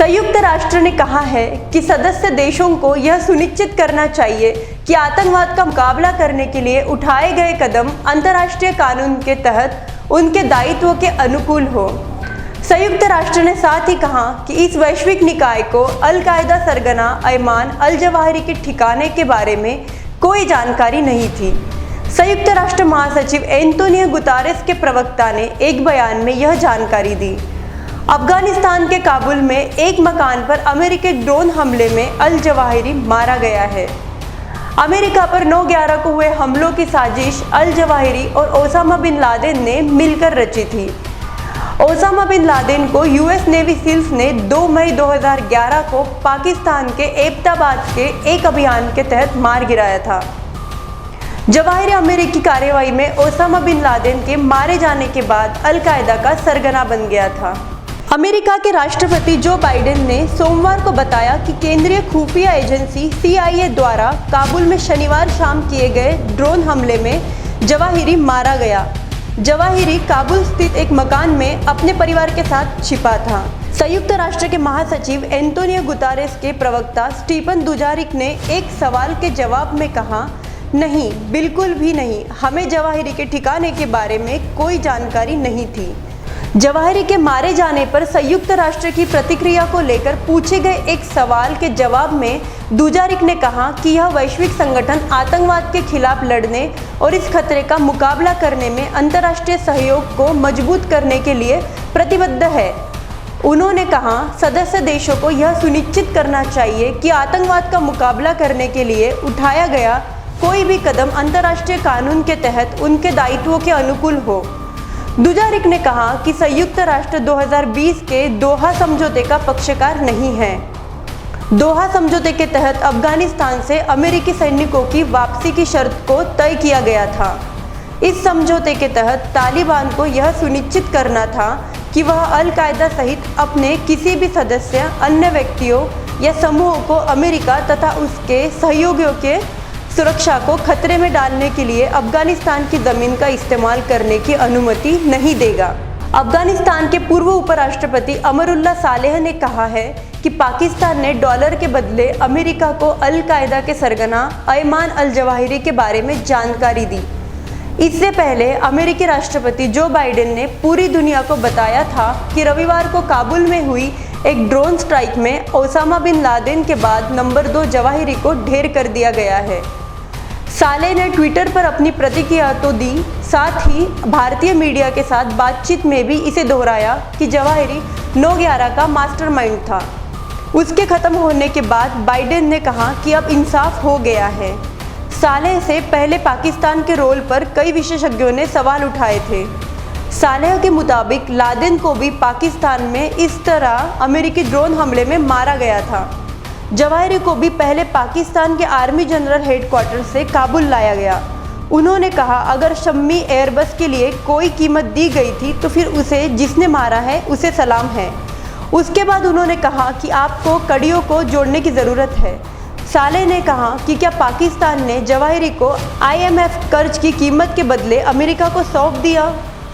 संयुक्त राष्ट्र ने कहा है कि सदस्य देशों को यह सुनिश्चित करना चाहिए कि आतंकवाद का मुकाबला करने के लिए उठाए गए कदम अंतर्राष्ट्रीय कानून के तहत उनके दायित्व के अनुकूल हो। संयुक्त राष्ट्र ने साथ ही कहा कि इस वैश्विक निकाय को अल कायदा सरगना अयमान अल जवाहिरी के ठिकाने के बारे में कोई जानकारी नहीं थी। संयुक्त राष्ट्र महासचिव एंटोनियो गुतेरेस के प्रवक्ता ने एक बयान में यह जानकारी दी। अफगानिस्तान के काबुल में एक मकान पर अमेरिकी ड्रोन हमले में अल जवाहिरी मारा गया है। अमेरिका पर 9/11 को हुए हमलों की साजिश अल जवाहिरी और ओसामा बिन लादेन ने मिलकर रची थी। ओसामा बिन लादेन को यूएस नेवी सील्स ने 2 मई 2011 को पाकिस्तान के एबटाबाद के एक अभियान के तहत मार गिराया था। जवाहिरी अमेरिकी कार्रवाई में ओसामा बिन लादेन के मारे जाने के बाद अल कायदा का सरगना बन गया था। अमेरिका के राष्ट्रपति जो बाइडेन ने सोमवार को बताया कि केंद्रीय खुफिया एजेंसी CIA द्वारा काबुल में शनिवार शाम किए गए ड्रोन हमले में जवाहिरी मारा गया। जवाहिरी काबुल स्थित एक मकान में अपने परिवार के साथ छिपा था। संयुक्त राष्ट्र के महासचिव एंटोनियो गुतेरेस के प्रवक्ता स्टीफन दुजारिक ने एक सवाल के जवाब में कहा, नहीं, बिल्कुल भी नहीं, हमें जवाहिरी के ठिकाने के बारे में कोई जानकारी नहीं थी। जवाहिरी के मारे जाने पर संयुक्त राष्ट्र की प्रतिक्रिया को लेकर पूछे गए एक सवाल के जवाब में दुजारिक ने कहा कि यह वैश्विक संगठन आतंकवाद के खिलाफ लड़ने और इस खतरे का मुकाबला करने में अंतर्राष्ट्रीय सहयोग को मजबूत करने के लिए प्रतिबद्ध है। उन्होंने कहा, सदस्य देशों को यह सुनिश्चित करना चाहिए कि आतंकवाद का मुकाबला करने के लिए उठाया गया कोई भी कदम अंतर्राष्ट्रीय कानून के तहत उनके दायित्वों के अनुकूल हो। दुजारिक ने कहा कि संयुक्त राष्ट्र 2020 के दोहा समझौते का पक्षकार नहीं है। दोहा समझौते के तहत अफगानिस्तान से अमेरिकी सैनिकों की वापसी की शर्त को तय किया गया था। इस समझौते के तहत तालिबान को यह सुनिश्चित करना था कि वह अल कायदा सहित अपने किसी भी सदस्य अन्य व्यक्तियों या समूहों को अमेरिका तथा उसके सहयोगियों के सुरक्षा को खतरे में डालने के लिए अफगानिस्तान की ज़मीन का इस्तेमाल करने की अनुमति नहीं देगा। अफगानिस्तान के पूर्व उपराष्ट्रपति अमरुल्लाह सालेह ने कहा है कि पाकिस्तान ने डॉलर के बदले अमेरिका को अल कायदा के सरगना अयमान अल जवाहिरी के बारे में जानकारी दी। इससे पहले अमेरिकी राष्ट्रपति जो बाइडेन ने पूरी दुनिया को बताया था कि रविवार को काबुल में हुई एक ड्रोन स्ट्राइक में ओसामा बिन लादेन के बाद नंबर 2 जवाहिरी को ढेर कर दिया गया है। सालेह ने ट्विटर पर अपनी प्रतिक्रिया तो दी, साथ ही भारतीय मीडिया के साथ बातचीत में भी इसे दोहराया कि जवाहिरी 9/11 का मास्टरमाइंड था। उसके खत्म होने के बाद बाइडेन ने कहा कि अब इंसाफ हो गया है। सालेह से पहले पाकिस्तान के रोल पर कई विशेषज्ञों ने सवाल उठाए थे। सालेह के मुताबिक लादेन को भी पाकिस्तान में इस तरह अमेरिकी ड्रोन हमले में मारा गया था। जवाहिरी को भी पहले पाकिस्तान के आर्मी जनरल हेडक्वार्टर से काबुल लाया गया। उन्होंने कहा, अगर शम्मी एयरबस के लिए कोई कीमत दी गई थी तो फिर उसे जिसने मारा है उसे सलाम है। उसके बाद उन्होंने कहा कि आपको कड़ियों को जोड़ने की ज़रूरत है। सालेह ने कहा कि क्या पाकिस्तान ने जवाहिरी को IMF कर्ज की कीमत के बदले अमेरिका को सौंप दिया।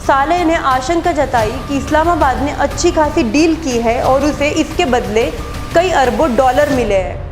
सालेह ने आशंका जताई कि इस्लामाबाद ने अच्छी खासी डील की है और उसे इसके बदले कई अरबों डॉलर मिले हैं।